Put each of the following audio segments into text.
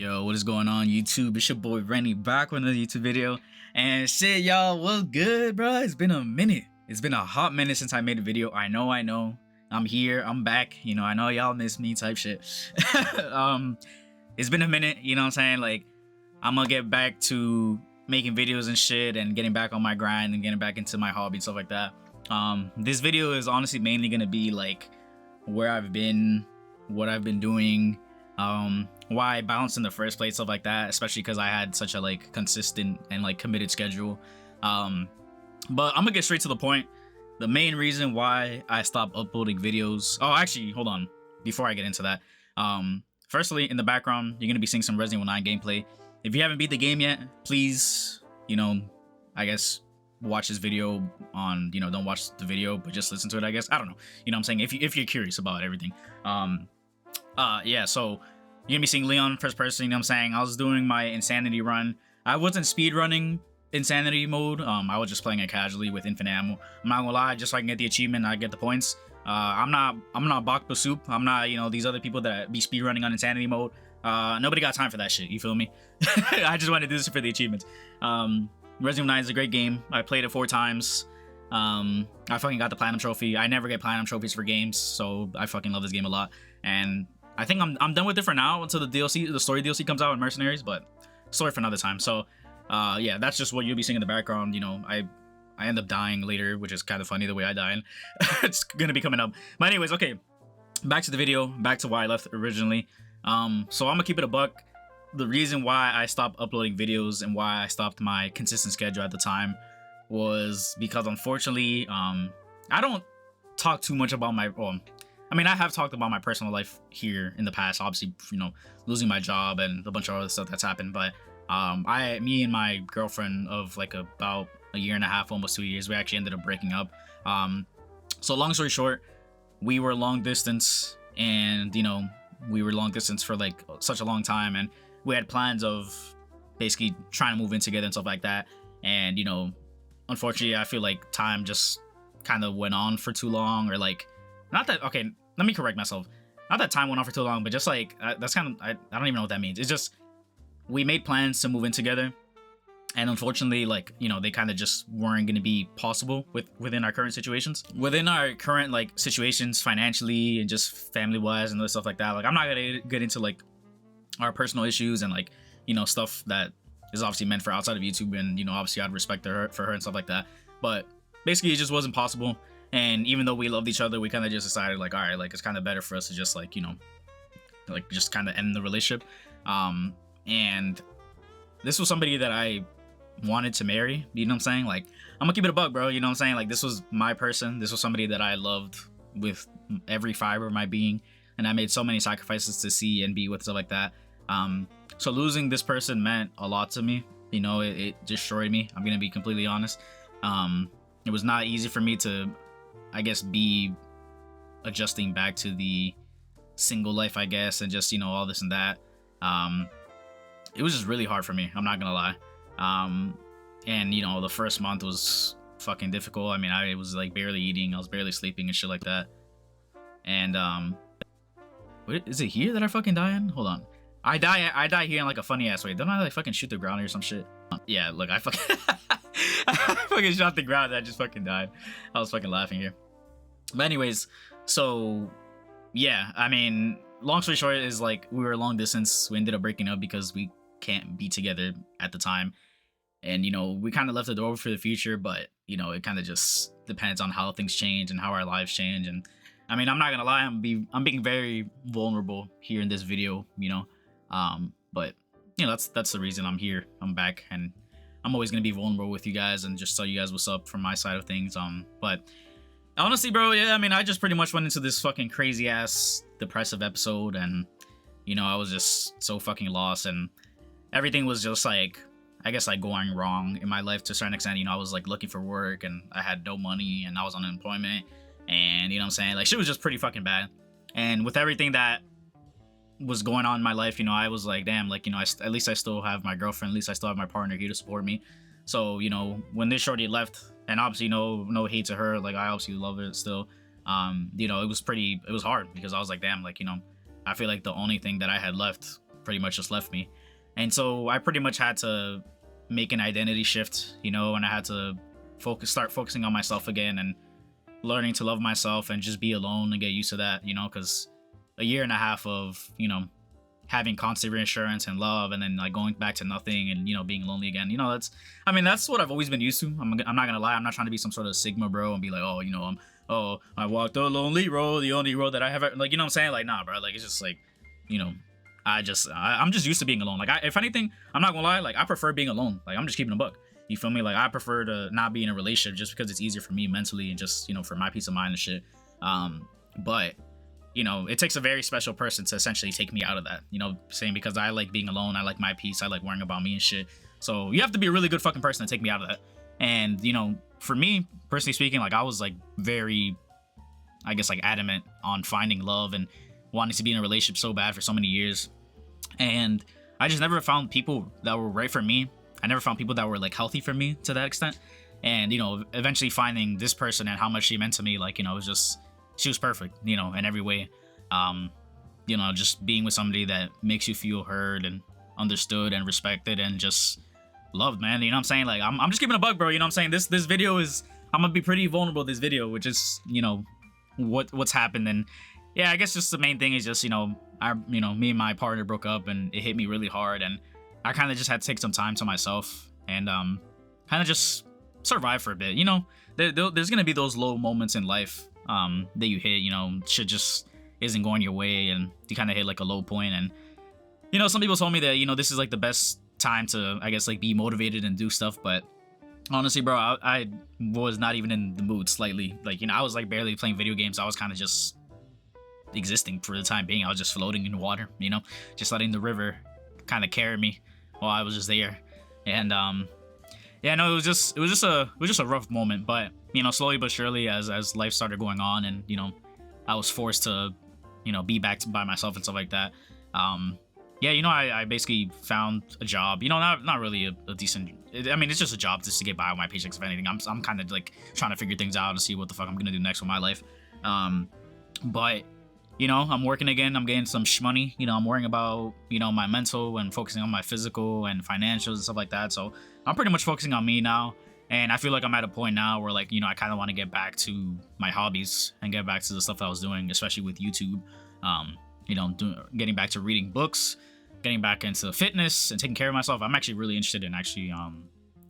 Yo, what is going on YouTube? It's your boy Rennie back with another YouTube video. And shit, y'all, what's good, bro? It's been a minute. It's been a hot minute since I made a video. I know. I'm here. I'm back. I know y'all miss me type shit. It's been a minute, you know what I'm saying? Like, I'm gonna get back to making videos and shit and getting back on my grind and getting back into my hobby and stuff like that. This video is honestly mainly gonna be like where I've been, what I've been doing, why I bounced in the first place, stuff like that, especially because I had such a like consistent and like committed schedule. But I'm gonna get straight to the point. The main reason why I stopped uploading videos, actually, hold on, before I get into that, firstly, in the background you're gonna be seeing some Resident Evil 9 gameplay. If you haven't beat the game yet, please, I guess watch this video on, don't watch the video but just listen to it, I guess. I don't know, what I'm saying, if you're curious about everything. Yeah, so you're gonna be seeing Leon first person, you know what I'm saying? I was doing my Insanity run. I wasn't speed running Insanity mode. I was just playing it casually with infinite ammo. I'm not gonna lie, just so I can get the achievement, I get the points. I'm not Bakba Soup. I'm not, these other people that be speed running on Insanity mode. Nobody got time for that shit, you feel me? I just wanted to do this for the achievements. Resident Evil 9 is a great game. I played it 4 times. I fucking got the platinum trophy. I never get platinum trophies for games, so I fucking love this game a lot. And I think I'm done with it for now until the story DLC comes out in Mercenaries, but story for another time. So yeah, that's just what you'll be seeing in the background. I end up dying later, which is kind of funny the way I die. It's gonna be coming up. But anyways, okay, back to the video, back to why I left originally. So I'm gonna keep it a buck. The reason why I stopped uploading videos and why I stopped my consistent schedule at the time was because, unfortunately, I don't talk too much about my, I have talked about my personal life here in the past, obviously, losing my job and a bunch of other stuff that's happened, but me and my girlfriend of like about a year and a half, almost 2 years, we actually ended up breaking up. So long story short, we were long distance, and we were long distance for like such a long time, and we had plans of basically trying to move in together and stuff like that. And unfortunately, I feel like time just kind of went on for too long, or like, not that, okay, let me correct myself, not that time went on for too long, but just like that's kind of, I don't even know what that means. It's just, we made plans to move in together, and unfortunately, like, they kind of just weren't going to be possible within our current situations, within our current like situations financially and just family wise and other stuff like that. Like, I'm not gonna get into like our personal issues and like stuff that is obviously meant for outside of YouTube, and obviously I'd respect her for her and stuff like that, but basically it just wasn't possible. And even though we loved each other, we kind of just decided like, all right, like, it's kind of better for us to just like like just kind of end the relationship. And this was somebody that I wanted to marry, you know what I'm saying? Like, I'm gonna keep it a buck, bro, you know what I'm saying? Like, this was my person. This was somebody that I loved with every fiber of my being, and I made so many sacrifices to see and be with, stuff like that. So losing this person meant a lot to me. It destroyed me. I'm gonna be completely honest. It was not easy for me to, I guess, be adjusting back to the single life, I guess, and just all this and that. It was just really hard for me, I'm not gonna lie. And the first month was fucking difficult. I was like barely eating, I was barely sleeping and shit like that. And wait, is it here that I fucking die in? Hold on. I die here in like a funny ass way. Don't I like fucking shoot the ground or some shit? Yeah, look, I fucking I fucking shot the ground and I just fucking died. I was fucking laughing here. But anyways, so yeah, long story short is like, we were long distance. We ended up breaking up because we can't be together at the time. And we kind of left the door for the future, but it kind of just depends on how things change and how our lives change. And I'm not gonna lie, I'm being very vulnerable here in this video, but that's the reason I'm here. I'm back, and I'm always gonna be vulnerable with you guys and just tell you guys what's up from my side of things. But honestly, bro, yeah, I just pretty much went into this fucking crazy ass depressive episode, and I was just so fucking lost, and everything was just like, I guess, like going wrong in my life to a certain extent. I was like looking for work, and I had no money, and I was on unemployment, and what I'm saying, like, shit was just pretty fucking bad. And with everything that was going on in my life, I was like, damn, like, at least I still have my girlfriend, at least I still have my partner here to support me. So when this shorty left, and obviously no hate to her, like, I obviously love her still, it was hard, because I was like, damn, like, I feel like the only thing that I had left pretty much just left me. And so I pretty much had to make an identity shift, you know, and I had to start focusing on myself again and learning to love myself and just be alone and get used to that, you know, because a year and a half of, you know, having constant reassurance and love, and then like going back to nothing and, you know, being lonely again, you know, that's what I've always been used to. I'm not gonna lie, I'm not trying to be some sort of Sigma bro and be like, oh, you know, I walked the lonely road, the only road that I have, like, you know what I'm saying? Like, nah, bro, like, it's just like, you know, I'm just used to being alone. Like, if anything, I'm not gonna lie, like, I prefer being alone. Like, I'm just keeping a buck. You feel me? Like, I prefer to not be in a relationship just because it's easier for me mentally and just, you know, for my peace of mind and shit. But you know, it takes a very special person to essentially take me out of that, you know, saying, because I like being alone, I like my peace, I like worrying about me and shit. So you have to be a really good fucking person to take me out of that. And, you know, for me, personally speaking, like, I was like very, I guess, like adamant on finding love and wanting to be in a relationship so bad for so many years. And I just never found people that were right for me. I never found people that were like healthy for me to that extent. And, you know, eventually finding this person and how much she meant to me, like, you know, it was just, she was perfect, you know, in every way. You know, just being with somebody that makes you feel heard and understood and respected and just loved, man. You know what I'm saying? Like, I'm just giving a buck, bro. You know what I'm saying? This video is, I'm gonna be pretty vulnerable this video, which is, you know, what's happened. And yeah, I guess just the main thing is just, you know, me and my partner broke up and it hit me really hard, and I kind of just had to take some time to myself and kind of just survive for a bit. You know, there's gonna be those low moments in life that you hit, you know, shit just isn't going your way and you kind of hit like a low point. And, you know, some people told me that, you know, this is like the best time to, I guess, like be motivated and do stuff. But honestly, bro, I was not even in the mood slightly. Like, you know, I was like barely playing video games. I was kind of just existing for the time being. I was just floating in water, you know, just letting the river kind of carry me while I was just there. And yeah, no, it was just a rough moment. But, you know, slowly but surely, as life started going on, and, you know, I was forced to, you know, be back by myself and stuff like that. Yeah, you know, I basically found a job. You know, not really a decent. I mean, it's just a job just to get by with my paychecks. If anything, I'm kind of like trying to figure things out and see what the fuck I'm gonna do next with my life. But, you know, I'm working again. I'm getting some money. You know, I'm worrying about, you know, my mental and focusing on my physical and financials and stuff like that. So I'm pretty much focusing on me now. And I feel like I'm at a point now where, like, you know, I kind of want to get back to my hobbies and get back to the stuff I was doing, especially with YouTube. You know, getting back to reading books, getting back into fitness and taking care of myself. I'm actually really interested in actually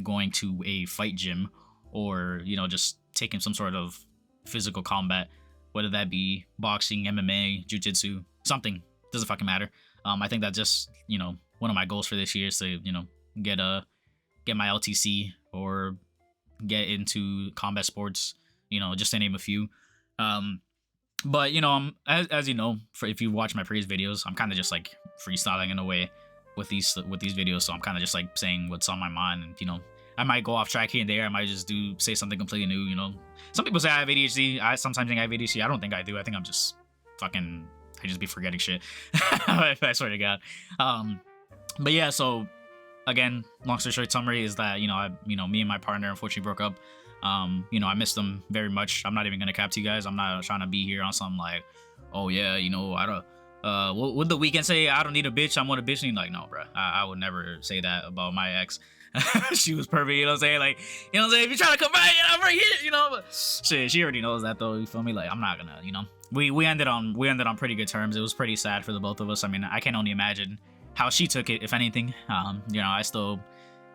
going to a fight gym, or, you know, just taking some sort of physical combat, whether that be boxing, MMA, jiu-jitsu, something. Doesn't fucking matter. I think that's just, you know, one of my goals for this year is to, you know, get my LTC or get into combat sports, you know, just to name a few. But, you know, as you know, if you watch my previous videos, I'm kind of just like freestyling in a way with these videos. So I'm kind of just like saying what's on my mind, and, you know, I might go off track here and there. I might just say something completely new. You know, some people say I have ADHD. I sometimes think I have ADHD. I don't think I do. I think I'm just I just be forgetting shit. I swear to God. But yeah, so again, long story short, summary is that, you know, me and my partner unfortunately broke up. You know, I miss them very much. I'm not even gonna cap to you guys. I'm not trying to be here on some like, oh yeah, you know, I don't. What would the weekend say? I don't need a bitch. I want a bitch. And like, no, bro. I would never say that about my ex. She was perfect. You know what I'm saying? Like, you know what I'm saying? If you're trying to come back, I'm right here. You know, but shit, she already knows that though. You feel me? Like, I'm not gonna. You know, we ended on pretty good terms. It was pretty sad for the both of us. I mean, I can only imagine how she took it, if anything. You know, I still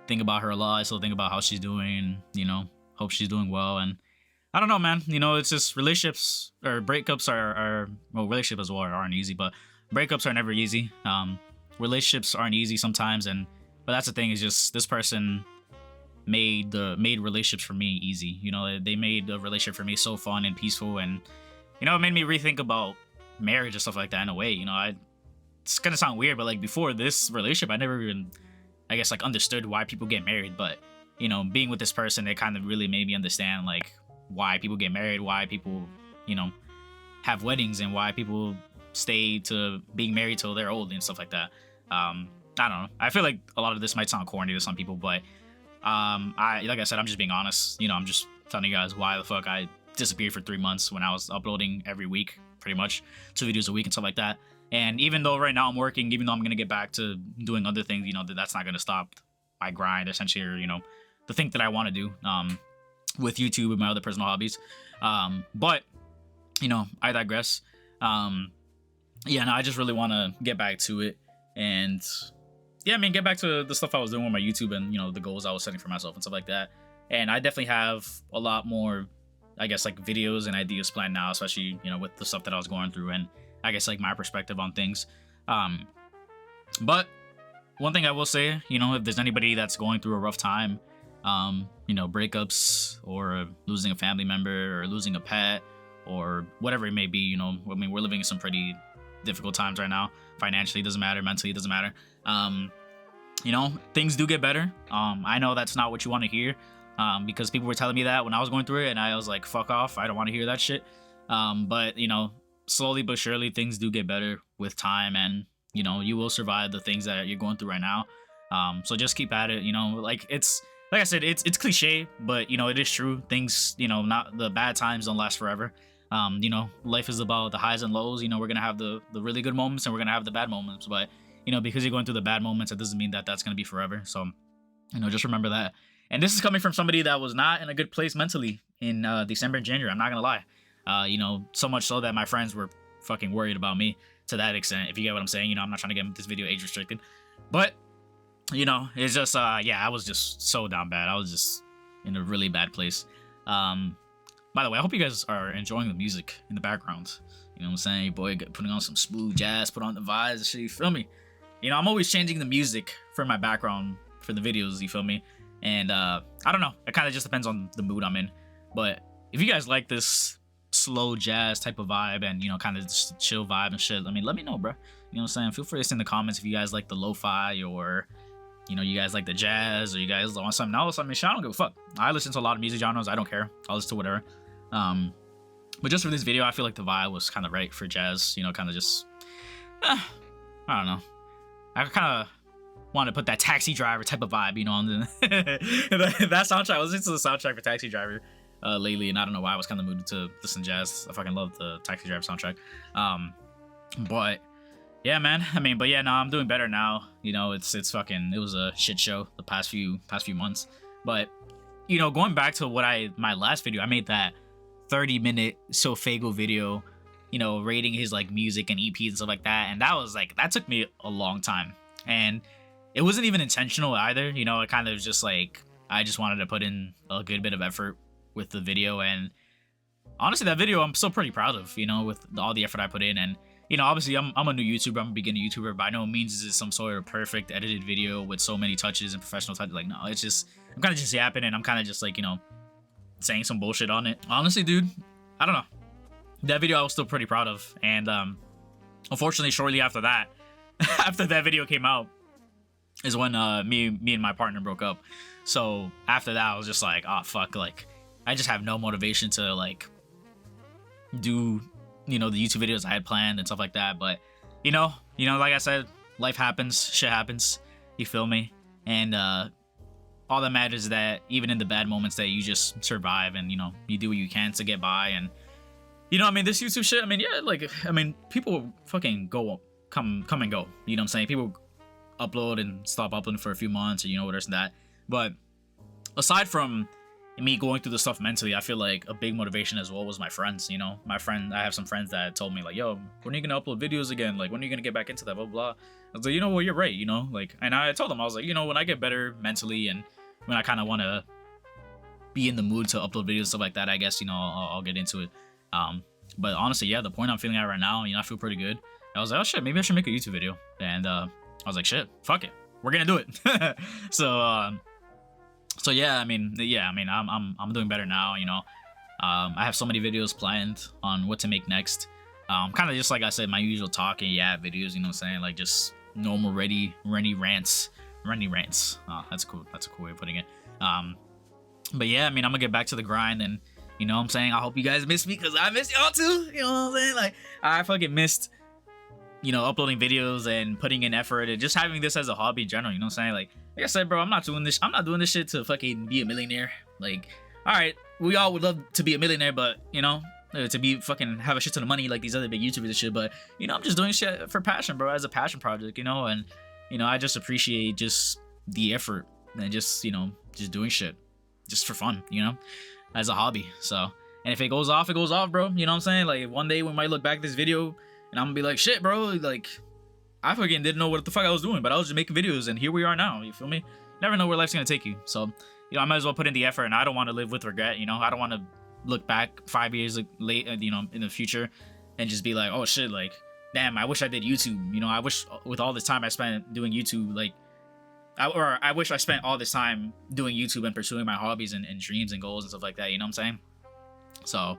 think about her a lot. I still think about how she's doing. You know, hope she's doing well. And I don't know, man. You know, it's just relationships or breakups are well, relationships as well aren't easy, but breakups are never easy. Relationships aren't easy sometimes, but that's the thing, is just this person made relationships for me easy. You know, they made a relationship for me so fun and peaceful, and, you know, it made me rethink about marriage and stuff like that in a way. You know, it's gonna sound weird, but like before this relationship, I never even, I guess, like understood why people get married. But, you know, being with this person, it kind of really made me understand like why people get married, why people, you know, have weddings, and why people stay to being married till they're old and stuff like that. I don't know. I feel like a lot of this might sound corny to some people, but like I said, I'm just being honest. You know, I'm just telling you guys why the fuck I disappeared for 3 months when I was uploading every week, pretty much 2 videos a week and stuff like that. And even though right now I'm working, even though I'm gonna get back to doing other things, you know, that's not gonna stop my grind essentially, or, you know, the thing that I want to do with YouTube and my other personal hobbies. But you know, I digress. Yeah, no, I just really want to get back to it, and yeah, I mean, get back to the stuff I was doing with my YouTube and, you know, the goals I was setting for myself and stuff like that. And I definitely have a lot more, I guess, like videos and ideas planned now, especially, you know, with the stuff that I was going through and I guess like my perspective on things. But one thing I will say, you know, if there's anybody that's going through a rough time, you know, breakups or losing a family member or losing a pet or whatever it may be, you know, I mean, we're living in some pretty difficult times right now. Financially, it doesn't matter. Mentally, it doesn't matter. You know, things do get better. I know that's not what you want to hear, because people were telling me that when I was going through it, and I was like, fuck off, I don't want to hear that shit. But, you know, slowly but surely, things do get better with time, and, you know, you will survive the things that you're going through right now. So just keep at it, you know, like I said, it's cliche, but, you know, it is true. Things, you know, not the bad times don't last forever. You know, life is about the highs and lows. You know, we're gonna have the really good moments and we're gonna have the bad moments, but, you know, because you're going through the bad moments, it doesn't mean that that's gonna be forever. So, you know, just remember that. And this is coming from somebody that was not in a good place mentally in December and January. I'm not gonna lie. You know, so much so that my friends were fucking worried about me to that extent. If you get what I'm saying, you know, I'm not trying to get this video age restricted, but, you know, it's just yeah, I was just so down bad. I was just in a really bad place. By the way, I hope you guys are enjoying the music in the background. You know what I'm saying? Your boy putting on some smooth jazz, put on the vibes and shit, you feel me? You know, I'm always changing the music for my background for the videos, you feel me? And I don't know, it kind of just depends on the mood I'm in. But if you guys like this slow jazz type of vibe and, you know, kind of just chill vibe and shit, I mean, let me know, bro. You know what I'm saying? Feel free to send in the comments if you guys like the lo-fi, or, you know, you guys like the jazz, or you guys want something else. I mean, shit, I don't give a fuck. I listen to a lot of music genres. I don't care. I'll listen to whatever. But just for this video, I feel like the vibe was kind of right for jazz. You know, kind of just, I don't know. I kind of want to put that Taxi Driver type of vibe, you know, on that soundtrack. I was listening to the soundtrack for Taxi Driver lately, and I don't know why I was kind of mooded to listen to jazz. I fucking love the Taxi Driver soundtrack. But yeah, man. I mean, but yeah, no, I'm doing better now. You know, it was a shit show the past few months. But, you know, going back to my last video, I made that 30-minute Sofago video, you know, rating his like music and EPs and stuff like that. And that took me a long time. And it wasn't even intentional either. You know, it kind of was just like, I just wanted to put in a good bit of effort with the video. And honestly, that video I'm still pretty proud of, you know, with all the effort I put in. And, you know, obviously I'm a new YouTuber, I'm a beginner YouTuber. By no means is it some sort of perfect edited video with so many touches and professional touches. Like, no, it's just, I'm kind of just yapping, and I'm kind of just like, you know, saying some bullshit on it. Honestly, dude, I don't know. That video I was still pretty proud of. And unfortunately, shortly after that, after that video came out, is when me and my partner broke up. So after that, I was just like, oh fuck, like I just have no motivation to like do, you know, the YouTube videos I had planned and stuff like that. But you know, like I said, life happens, shit happens, you feel me? And all that matters is that even in the bad moments, that you just survive, and, you know, you do what you can to get by. And, you know, I mean, this YouTube shit, I mean, yeah, like, I mean, people fucking come and go, you know what I'm saying? People upload and stop uploading for a few months, or, you know, this and that. But aside from me going through the stuff mentally, I feel like a big motivation as well was my friends. You know, I have some friends that told me like, yo, when are you gonna upload videos again? Like, when are you gonna get back into that, blah blah. I was like, you know what, you're right, you know, like, and I told them, I was like, you know, when I get better mentally and when I kind of want to be in the mood to upload videos, stuff like that, I guess, you know, I'll get into it. But honestly, yeah, the point I'm feeling at right now, you know, I feel pretty good. I was like, oh shit, maybe I should make a YouTube video. And I was like, shit, fuck it, we're gonna do it. So yeah, I mean, I'm doing better now, you know. I have so many videos planned on what to make next. Kind of just like I said, my usual talking, yeah, videos, you know what I'm saying? Like just normal Rennie rants. That's cool. That's a cool way of putting it. But yeah, I mean, I'm gonna get back to the grind, and, you know what I'm saying? I hope you guys miss me, because I miss y'all too, you know what I'm saying? Like, I fucking missed, you know, uploading videos and putting in effort and just having this as a hobby in general, you know what I'm saying? Like I said, bro, I'm not doing this shit to fucking be a millionaire. Like, all right, we all would love to be a millionaire, but, you know, to be fucking have a shit ton of money like these other big YouTubers and shit. But you know, I'm just doing shit for passion, bro, as a passion project, you know. And you know, I just appreciate just the effort and just, you know, just doing shit just for fun, you know, as a hobby. So, and if it goes off, it goes off, bro. You know what I'm saying? Like one day we might look back at this video and I'm gonna be like, shit, bro, like I fucking didn't know what the fuck I was doing, but I was just making videos and here we are now. You feel me? Never know where life's gonna take you. So, you know, I might as well put in the effort, and I don't want to live with regret. You know, I don't want to look back 5 years late, you know, in the future and just be like, oh shit, like, damn, I wish I did YouTube. You know, I wish with all this time I spent doing YouTube, like, I wish I spent all this time doing YouTube and pursuing my hobbies and dreams and goals and stuff like that. You know what I'm saying? So,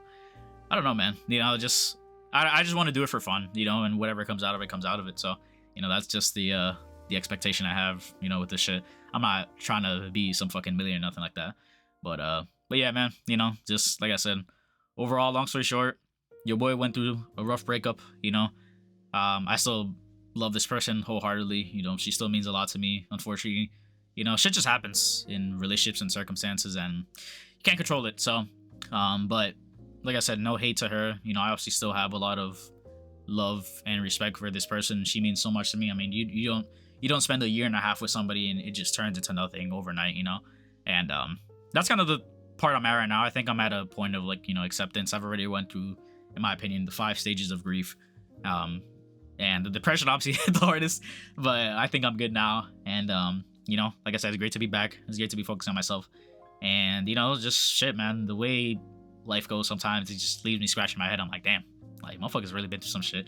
I don't know, man. You know, just I just want to do it for fun, you know, and whatever comes out of it comes out of it. So, you know, that's just the expectation I have, you know, with this shit. I'm not trying to be some fucking millionaire or nothing like that. But yeah, man, you know, just like I said, overall, long story short, your boy went through a rough breakup, you know. I still love this person wholeheartedly, you know, she still means a lot to me. Unfortunately, you know, shit just happens in relationships and circumstances and you can't control it. So, but like I said, no hate to her. You know, I obviously still have a lot of love and respect for this person. She means so much to me. I mean, you don't spend a year and a half with somebody and it just turns into nothing overnight, you know. And that's kind of the part I'm at right now. I think I'm at a point of, like, you know, acceptance. I've already went through, in my opinion, the 5 stages of grief. And the depression obviously hit the hardest, but I think I'm good now. And you know, like I said, it's great to be back. It's great to be focused on myself. And you know, just shit, man. The way life goes sometimes, it just leaves me scratching my head. I'm like, damn, like motherfuckers really been through some shit.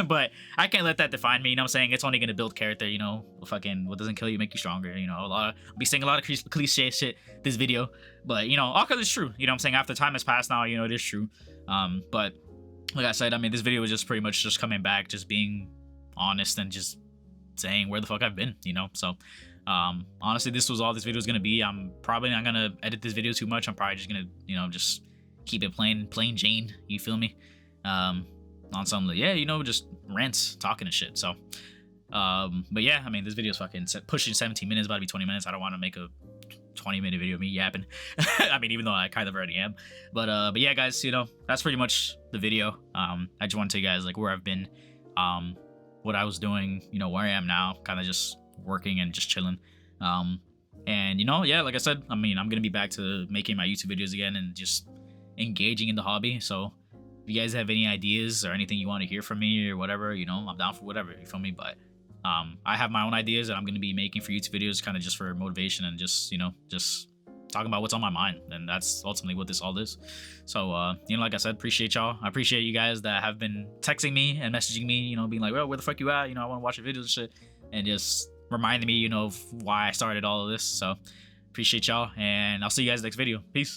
But I can't let that define me. You know what I'm saying? It's only gonna build character. You know, fucking what doesn't kill you make you stronger. You know, I'll be saying a lot of cliche shit this video, but you know, all because it's true. You know what I'm saying? After time has passed now, you know, it is true. But like I said, I mean, this video was just pretty much just coming back, just being honest and just saying where the fuck I've been, you know. So honestly, this was all this video is gonna be. I'm probably not gonna edit this video too much. I'm probably just gonna, you know, just keep it plain Jane, you feel me? On some, like, yeah, you know, just rants, talking and shit. So but yeah, I mean, this video is fucking pushing 17 minutes, about to be 20 minutes. I don't want to make a 20-minute video of me yapping. I mean, even though I kind of already am. But yeah, guys, you know, that's pretty much the video. I just want to tell you guys, like, where I've been, what I was doing, you know, where I am now, kind of just working and just chilling. And you know, yeah, like I said, I mean, I'm gonna be back to making my YouTube videos again and just engaging in the hobby. So if you guys have any ideas or anything you want to hear from me or whatever, you know, I'm down for whatever, you feel me? But I have my own ideas that I'm going to be making for YouTube videos, kind of just for motivation and just, you know, just talking about what's on my mind. And that's ultimately what this all is. So, you know, like I said, appreciate y'all. I appreciate you guys that have been texting me and messaging me, you know, being like, well, where the fuck you at? You know, I want to watch your videos and shit. And just reminding me, you know, of why I started all of this. So appreciate y'all. And I'll see you guys next video. Peace.